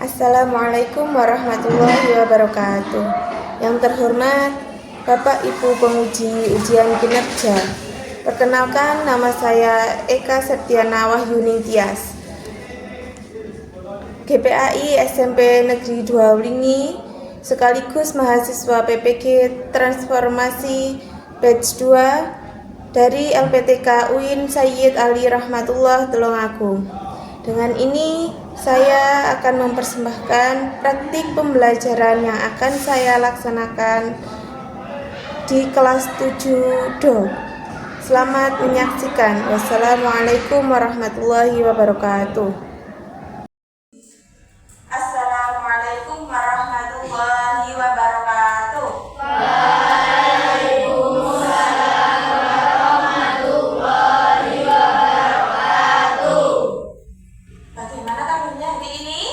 Assalamualaikum warahmatullahi wabarakatuh. Yang terhormat Bapak Ibu penguji ujian kinerja, perkenalkan nama saya Eka Septiana Wahyuning Tias, GPAI SMP Negeri 2 Wlingi, sekaligus mahasiswa PPG Transformasi Batch 2 dari LPTK UIN Sayyid Ali Rahmatullah Tulungagung. Dengan ini saya akan mempersembahkan praktik pembelajaran yang akan saya laksanakan di kelas 7 Do. Selamat menyaksikan. Wassalamualaikum warahmatullahi wabarakatuh. Assalamualaikum warahmatullahi wabarakatuh. Bagaimana kabarnya hari ini?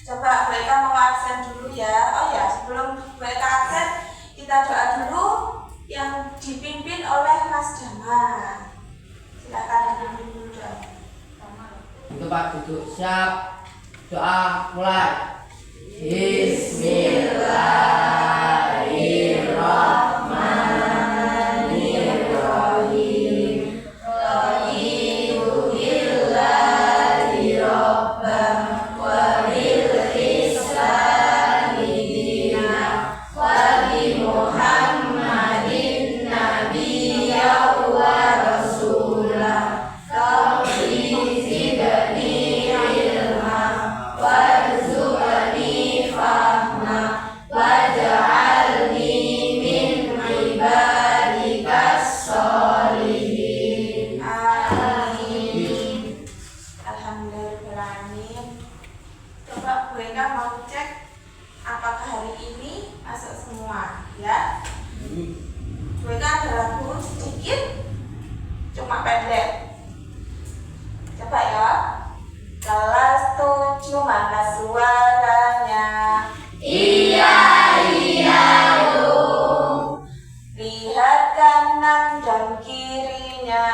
Coba mereka mau absen dulu ya. Oh ya, sebelum mereka absen, kita doa dulu yang dipimpin oleh Mas Damar. Silakan dipimpin dulu doa. Itu Pak duduk, siap. Doa mulai. Bismillahirrahmanirrahim. Radiulillahi Rabbah wa bil Islami dina wa bi Muhammadin nabiyya wa rasulah. Rabbi zidni ilma warzuqni fahma waj'alni min ibadikas sholihin. Amin. Alhamdulillahirrahmanirrahim. Coba Bu Eka mau cek apakah hari ini masuk semua ya. Bu Eka ada lagu sedikit, cuma pendek. Coba ya. Kelas 7 mana suaranya? Iya, iya, dong. Lihat kanan dan kirinya.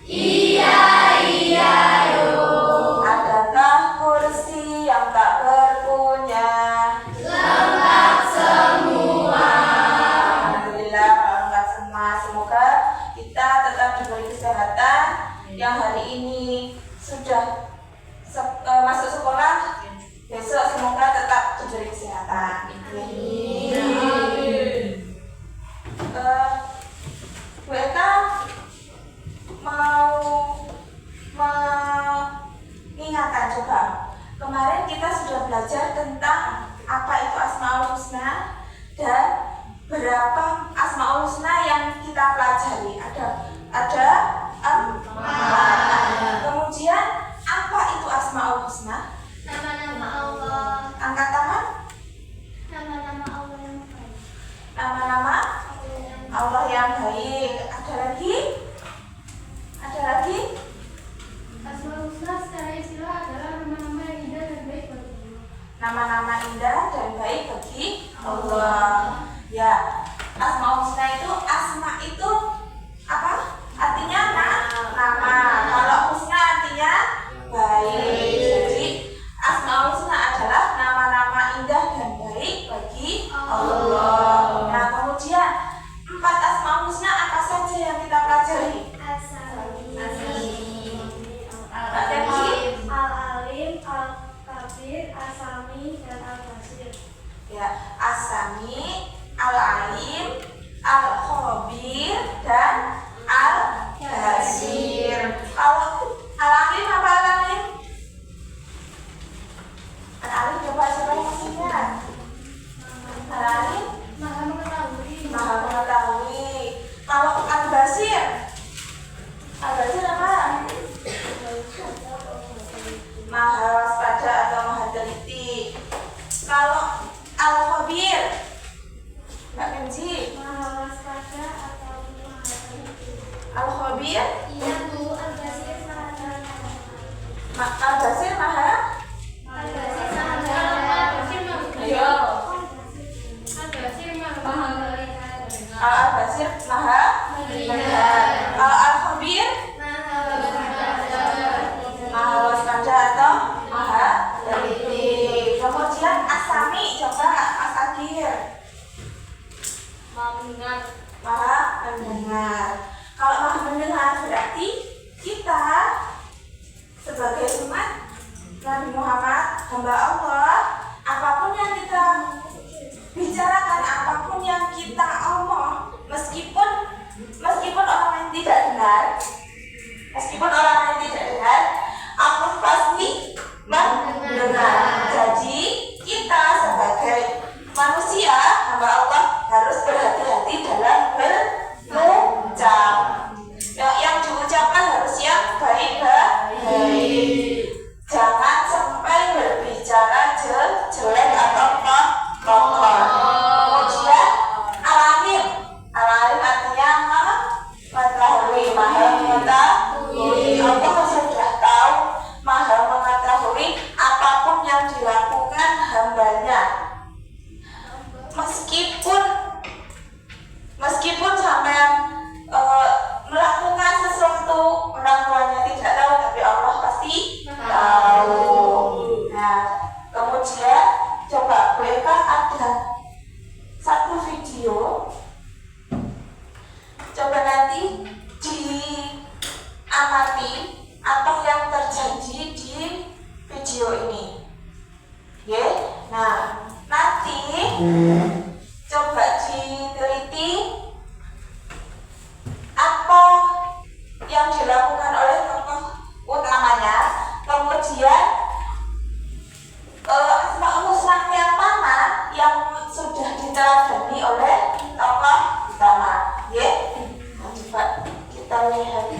Iya, iya, dong. Adakah kursi yang tak berpunya? Lengkap semua. Alhamdulillah kalau lengkap semua. Semoga kita tetap diberi kesehatan. Yang hari ini sudah masuk sekolah, besok semoga tetap diberi kesehatan. Bu Eka mau mengingatkan coba. Kemarin kita sudah belajar tentang apa itu Asmaul Husna dan berapa Asmaul Husna yang kita pelajari. Ada 4. Kemudian apa itu Asmaul Husna? Nama-nama Allah, Angkat tangan. nama-nama Allah yang baik. Nama-nama Allah yang baik. Ada lagi? Ada lagi? Asmaul Husna secara istilah adalah nama-nama yang indah dan baik bagi Allah. Nama-nama indah dan baik bagi Allah. Ya, Asmaul Husna itu, asma itu apa? Artinya nama. Kalau husna artinya baik. Jadi Asmaul Husna adalah nama-nama indah dan baik bagi Allah. Nah, kemudian 4 Asmaul Husna apa saja yang kita pelajari? Al-Alim, Al-Kabir, As-Sami, dan Al-Basir. Ya, As-Sami, Al-Alim, Al-Khabir, dan Al-Basir. Kalau Al-Alim apa Al-Alim? Al-Alim coba siapa yang masih ingat? Al-Alim Maha mengetahui. Maha mengetahui. Kalau Al-Basir, Al-Basir apa? Maha waspada atau maha teliti. Kalau Al-Khabir, Mbak Kenji, Maha waspada atau maha teliti. Al-Khabir, Iya Bu, Al-Basir sangat Al-Basir maha. Al-Basir sangat Ayo. Al-Basir maha melihat. Al-Basir maha melihat. Al-Khabir Maha waspada. maha coba diteliti apa yang dilakukan oleh tokoh utamanya, kemudian Asmaul Husna yang mana yang sudah diteladani oleh tokoh utama. Ya, coba kita lihat.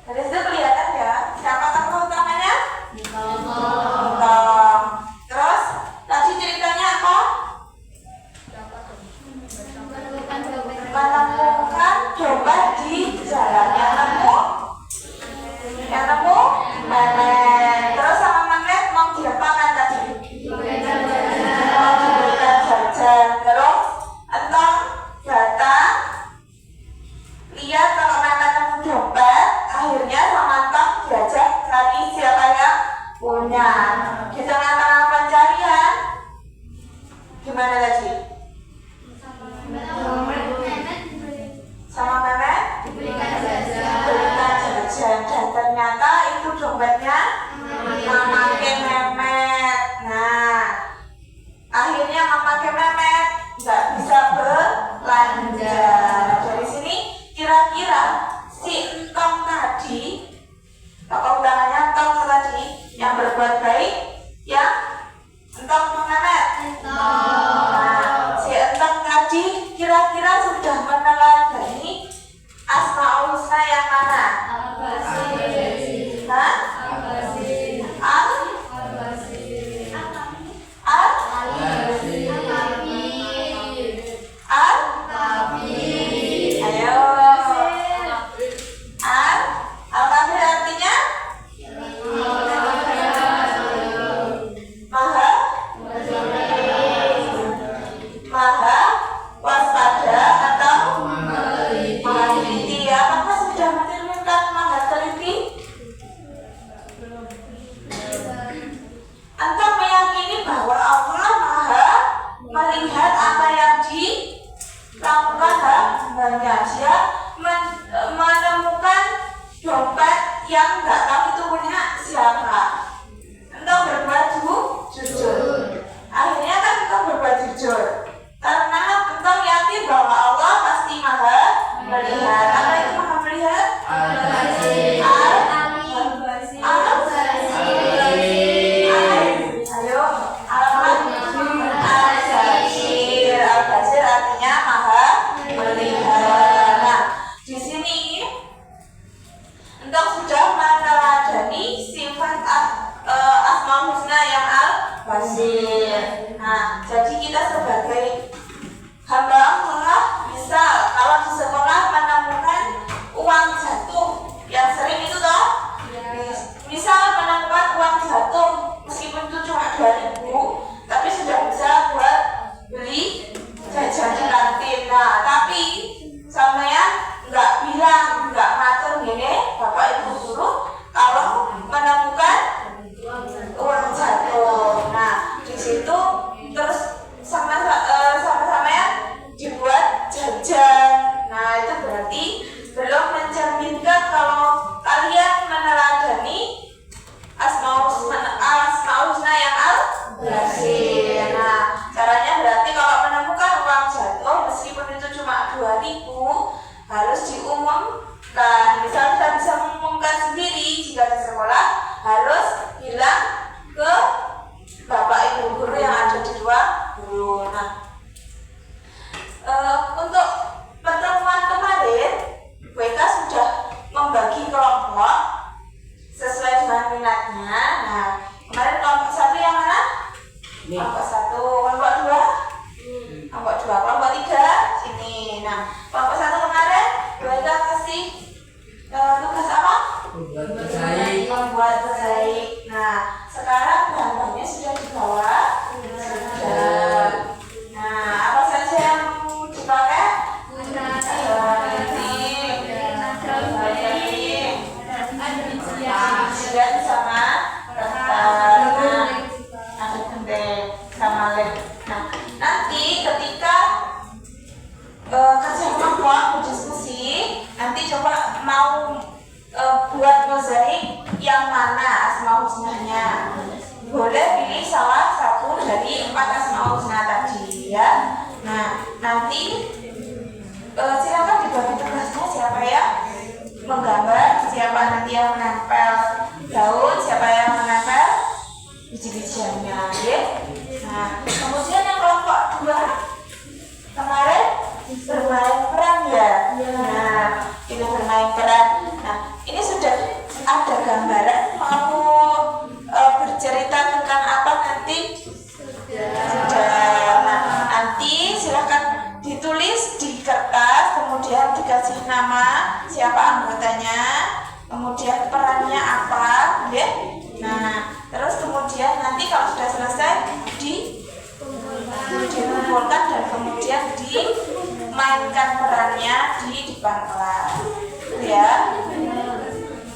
Dari situ kelihatan ya, siapa tokoh utamanya? Entong. Terus tadi ceritanya apa? Menemukan dompet di jalan. Yang nemu Memet. Terus sama Memet mau diapakan tadi? Mau diberikan jajan. Terus Entong datang, lihat kalau Memet nemu dompet. Akhirnya sama Entong diajak cari siapa yang punya. Di tengah-tengah pencarian gimana tadi? Sama Memet diberikan jajan, dan ternyata itu dompetnya mamakin Memet. Nah, akhirnya mamakin Memet nggak bisa belanja. Dari sini kira-kira si Entong tadi, tokoh utamanya Entong tadi yang berbuat baik, yang Entong Memet. Nah, si Entong tadi kira-kira sudah meneladani Asmaul Husna yang mana? Hah? Ayo. Al-Kafir artinya maha waspada atau maha teliti. Apakah sudah mencerminkan maha teliti? Entong meyakini bahwa Allah maha melihat apa yang dilakukan hambanya. Dia menemukan dompet yang nggak tahu itu punya siapa. Entong berbuat jujur. Akhirnya kan Entong berbuat jujur karena Entong yakin bahwa Allah pasti maha melihat. Apa itu maha melihat? Ayo, Al-Basir artinya maha melihat. Nah, di sini Entong sudah meneladani sifat Asmaul Husna yang Al-Basir. Nah, jadi kita sebagai hamba Allah, misal kalau di sekolah menemukan uang jatuh yang sering itu toh, misal menemukan uang jatuh meskipun itu cuma 2.000, tapi sudah bisa buat beli jajan di kantin. Nah, tapi sampean nggak bilang, nggak ngatur gini, bapak ibu guru kalau menemukan uang jatuh. Nah, di situ terus sama-sama ya dibuat jajan. Nah, itu berarti belum mencerminkan kalau kalian meneladani Asmaul Husna yang Al-Basir. Nah, caranya berarti kalau menemukan uang jatuh meskipun itu cuma 2.000 harus diumumkan. Misal kita bisa mengumumkan sendiri jika di sekolah harus bilang ke bapak ibu guru yang ada di ruang guru. Nah, untuk pertemuan kemarin WK sudah membagi kelompok sesuai dengan minatnya. Nah, kemarin kelompok 1 yang mana? Kelompok 1, kelompok 2, kelompok 2, kelompok 3 sini. Nah, kelompok 1 kemarin WK kasih tugas apa? Membuat mozaik. Nah, sekarang bahan-bahannya sudah dibawa. Sudah. Nah, apa saja yang dipakai? Dan sama ada gunting sama lem. Nah, nanti ketika kerja kelompok berdiskusi, nanti coba mau buat mozaik yang mana asmaul husnanya. Boleh pilih salah satu dari 4 asmaul husna tadi ya. Nah, nanti silakan dibagi tugasnya, siapa yang menggambar, siapa nanti yang menempel daun, siapa yang menempel biji-bijiannya ya. Nah, kemudian yang kelompok 2 kemarin bermain peran ya. Nah, ini bermain peran. Nah, ini sudah ada gambaran mau bercerita tentang apa nanti? Sudah. Nah, nanti silakan ditulis di kertas, kemudian dikasih nama siapa anggotanya, kemudian perannya apa, ya. Nah, terus kemudian nanti kalau sudah selesai dikumpulkan dan kemudian dimainkan perannya di depan kelas, ya.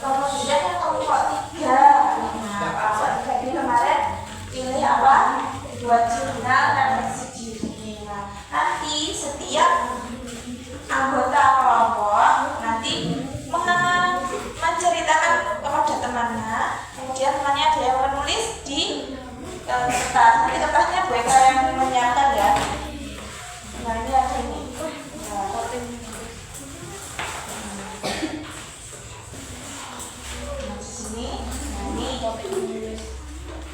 Kemudian yang kelompok 3, nah kelompok 3 ini kemarin pilih apa? Buat jurnal refleksi diri. Nah, nanti setiap anggota kelompok nanti menceritakan kepada temannya, kemudian temannya ada yang menulis di kertas. Nanti kertasnya mereka yang menyiapkan ya. Nah, ini ada ini.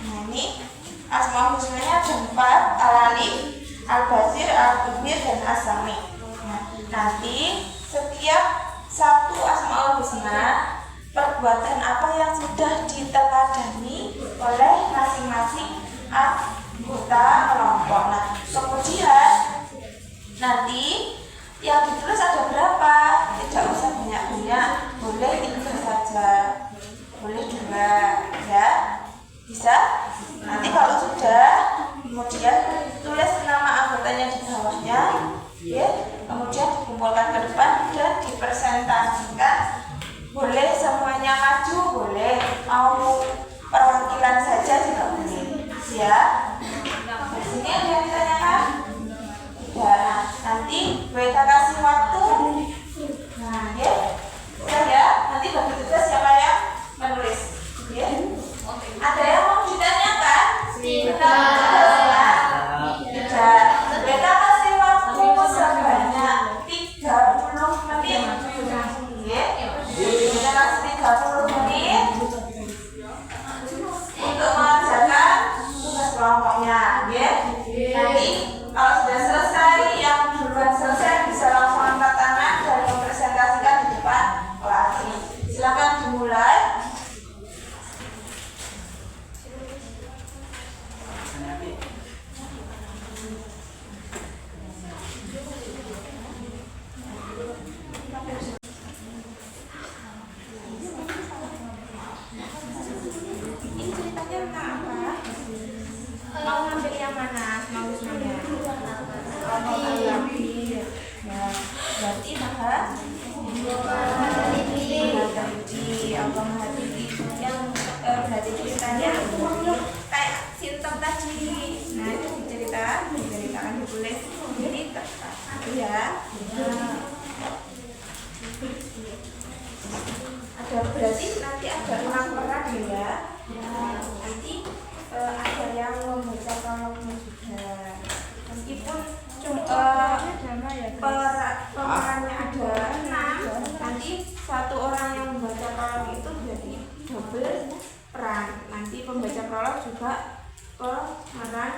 Nah, ini asmaul husnanya ada 4, Al-Alim, Al-Basir, Al-Kubir, dan As-Sami. Nah, nanti setiap satu asmaul husna, perbuatan apa yang sudah diteladani oleh masing-masing anggota kelompok. Nah, kemudian nanti yang ditulis ada berapa? Tidak usah banyak-banyak, boleh 3 saja, boleh 2 ya, bisa. Nanti kalau sudah, kemudian tulis nama anggotanya di bawahnya, ya. Kemudian dikumpulkan ke depan dan dipresentasikan. Boleh semuanya maju, boleh mau perwakilan saja juga boleh, ya. Di sini ada yang ditanyakan? Ya, nanti WK kasih waktu. Nah, ya, sudah ya. Nanti bagi tugas siapa yang menulis, ya. Ada yang mau ditanyakan? Tidak. WK kasih waktu sebanyak 30 menit. Ya. Kita kasih 30 menit untuk mengerjakan tugas kelompoknya, ya. Nanti kalau sudah selesai, yang duluan selesai bisa langsung angkat tangan dan mempresentasikan di depan kelas. Silakan dimulai. Ini ceritanya tentang apa? Mau ngambil yang mana? Mau semuanya? Ya, berarti yang berarti ceritanya kayak sintom tadi. Nah, itu diceritakan ditulis di kertas, ya. Ada berarti nanti ada 6 peran ya. Nanti ada yang membaca kolomnya juga. Meskipun pemerannya ada 6, nanti 1 orang yang membaca kolom itu jadi double peran. Nanti juga pemeran.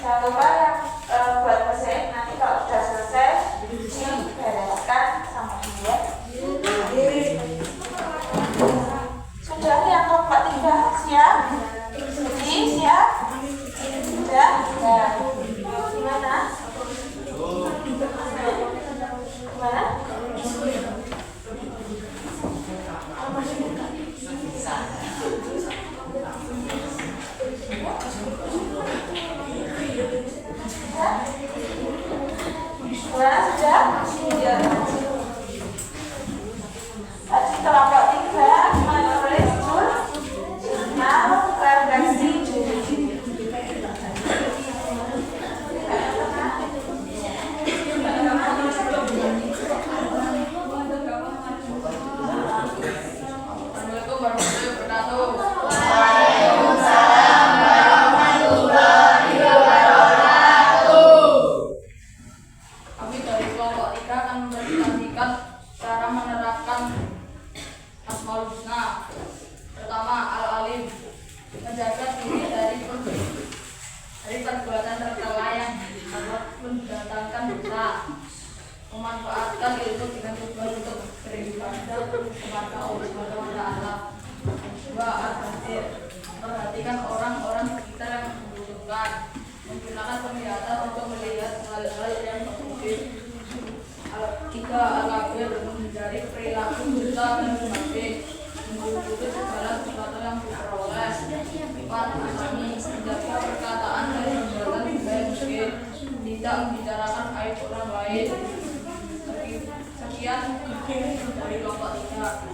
Jangan lupa yang buat mesin nanti kalau sudah selesai dibereskan sama dia. Sudah yang keempat 3 siap? Jadi siap? Sudah? Ya. Gimana? Gimana? Gimana sudah? Ya. Tadi kelompok 3 menulis jurnal refleksi diri. Assalamualaikum warahmatullahi wabarakatuh. Waalaikumsalam warahmatullahi wabarakatuh. Kami dari kelompok 3 akan mempresentasikan cara menerapkan Asmaul Husna. Pertama, al-alim, menjaga diri dari perbuatan tercela yang dapat mendatangkan dosa, memanfaatkan ilmu dengan tujuan untuk beribadah kepada Allah Subhanahu wa Ta'ala. Dua, al-basir, perhatikan orang-orang sekitar yang membutuhkan, menggunakan penglihatan untuk melihat hal-hal yang positif. Tiga, al-kabir, menghindari perilaku dusta dan munafik, mensyukuri segala sesuatu yang diperoleh. Empat, asami, menjaga perkataan dan perbuatan sebaik mungkin, tidak membicarakan aib orang lain. Sekian dari kelompok 3.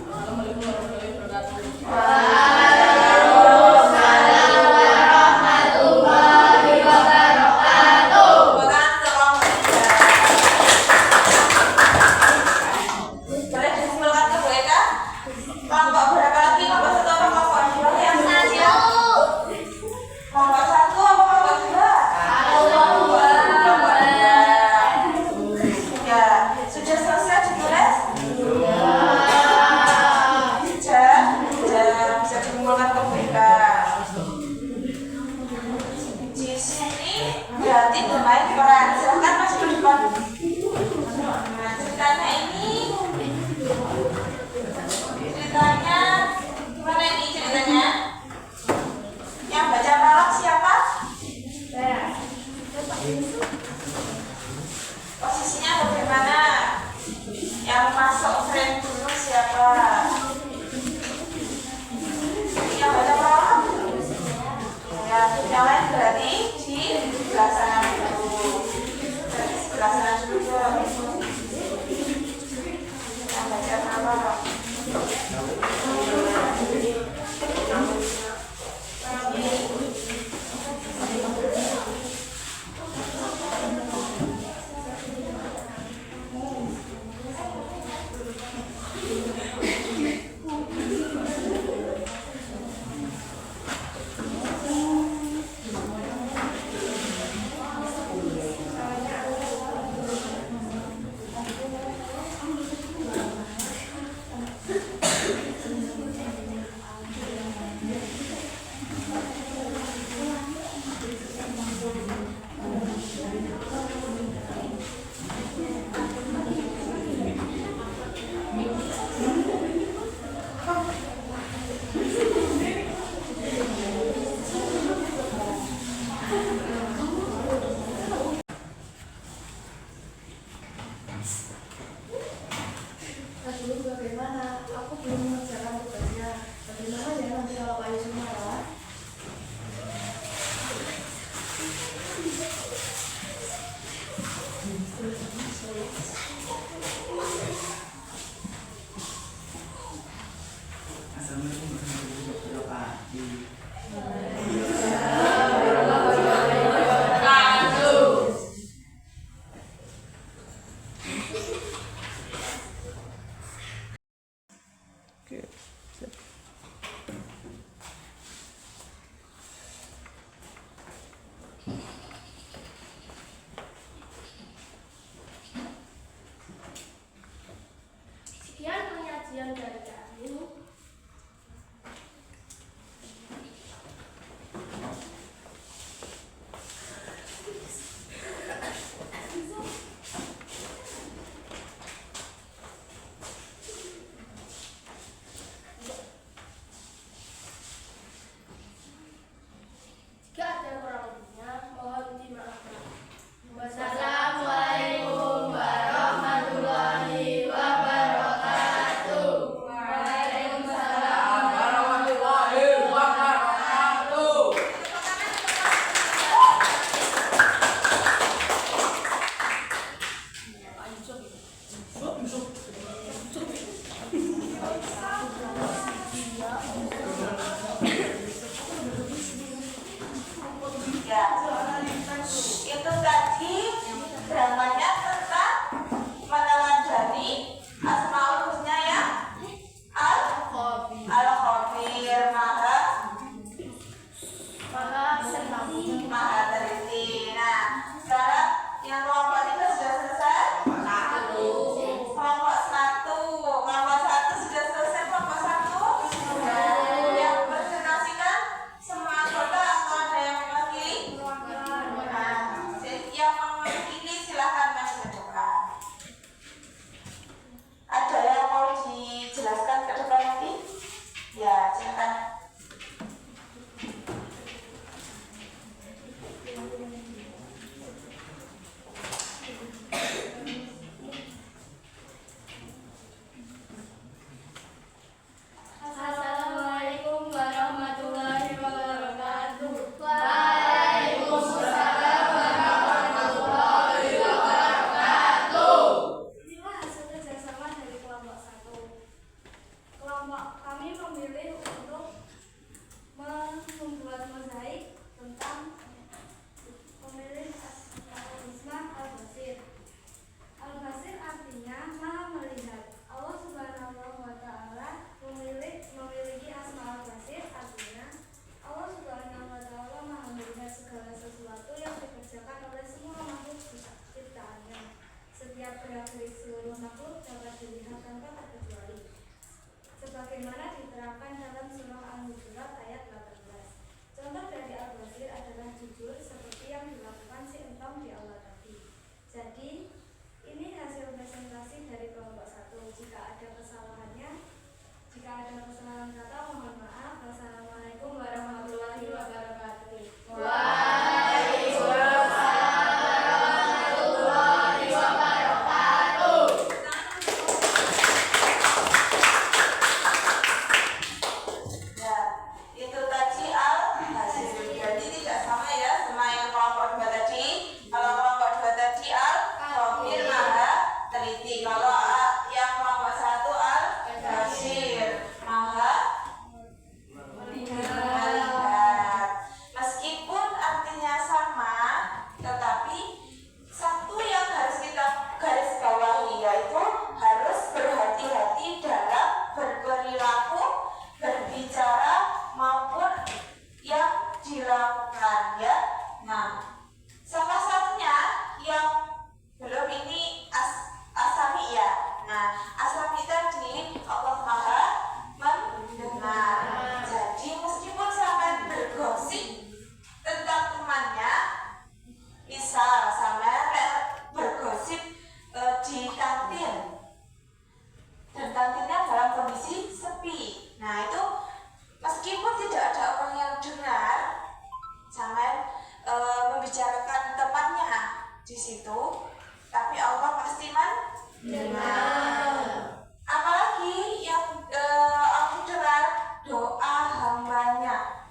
Assalamualaikum warahmatullahi wabarakatuh. Waalaikumsalam warahmatullahi wabarakatuh. Bukan kelompok 3. Boleh disimpulkan ke Bu Eka? Kelompok berapa lagi? Kelompok 1 apa kelompok 2 yang saja? Kelompok 1 apa kelompok 2? Kelompok 2. Ya, sudah selesai ditulis? Sudah bisa dikumpulkan ke Bu Eka. Di sini berarti bermain peran. Silakan Mas ke depan. Nah, ceritanya gimana ini ceritanya? Yang baca prolog siapa? Posisinya bagaimana? Yang masuk frame dulu siapa? Yang baca prolog? Ya, yang lain berarti di sebelah sana dulu. Berarti sebelah sana dulu. Yang baca prolog.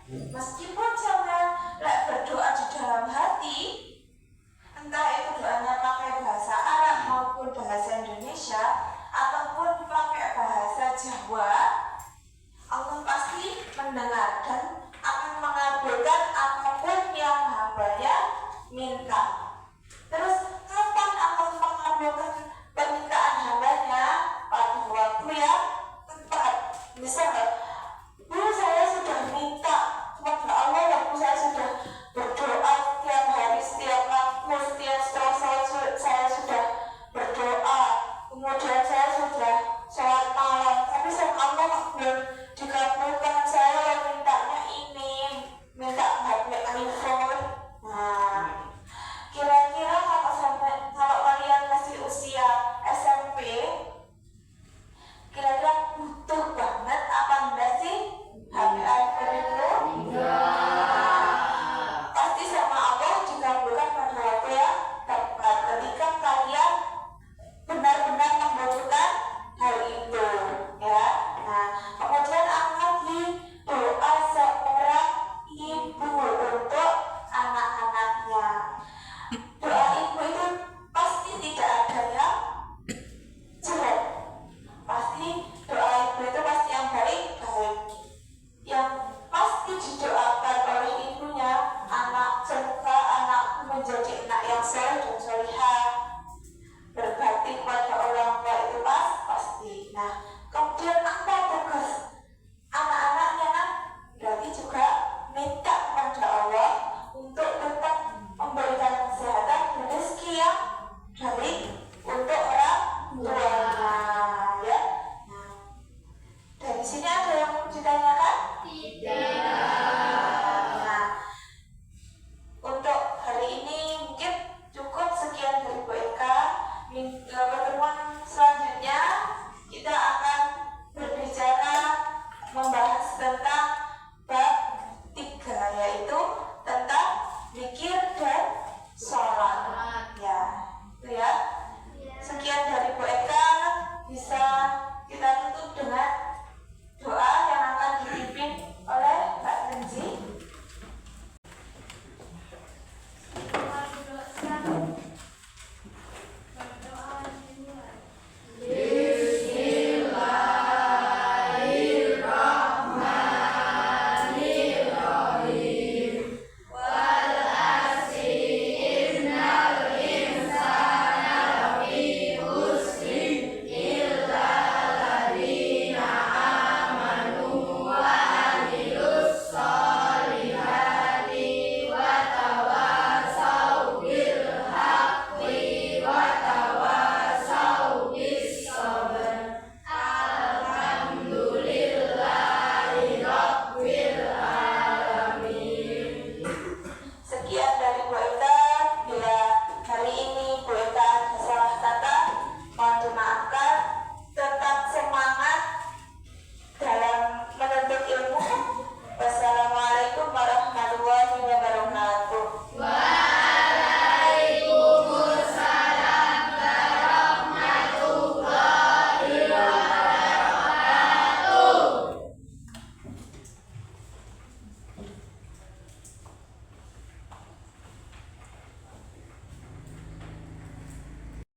Meskipun sampean lek berdoa di dalam hati, entah itu doanya pakai bahasa Arab maupun bahasa Indonesia ataupun pakai bahasa Jawa, Allah pasti mendengar dan akan mengabulkan apapun yang hambanya minta. Terus kapan Allah mengabulkan permintaan hambanya? Pada waktu yang tepat. Misal, Bu, saya sudah minta kepada Allah, waktu saya sudah berdoa setiap hari, setiap waktu, setiap setelah saya sudah berdoa, kemudian saya sudah sholat malam, tapi sama Allah belum dikabulkan. Saya mintanya ini, minta HP iPhone. Nah, kira-kira kalau kalian masih usia SMP, kira-kira butuh banget apa enggak sih HP iPhone itu? Pasti sama Allah dikabulkan pada waktu yang tepat ketika kalian benar-benar membutuhkan hal itu, ya. Nah, kemudian lagi doa seorang ibu untuk anak-anaknya. Doa ibu itu pasti tidak ada yang jelek. Pasti doa ibu itu pasti yang baik-baik. Yang pasti didoakan oleh ibunya, anak, semoga anakku menjadi anak yang soleh dan solehah,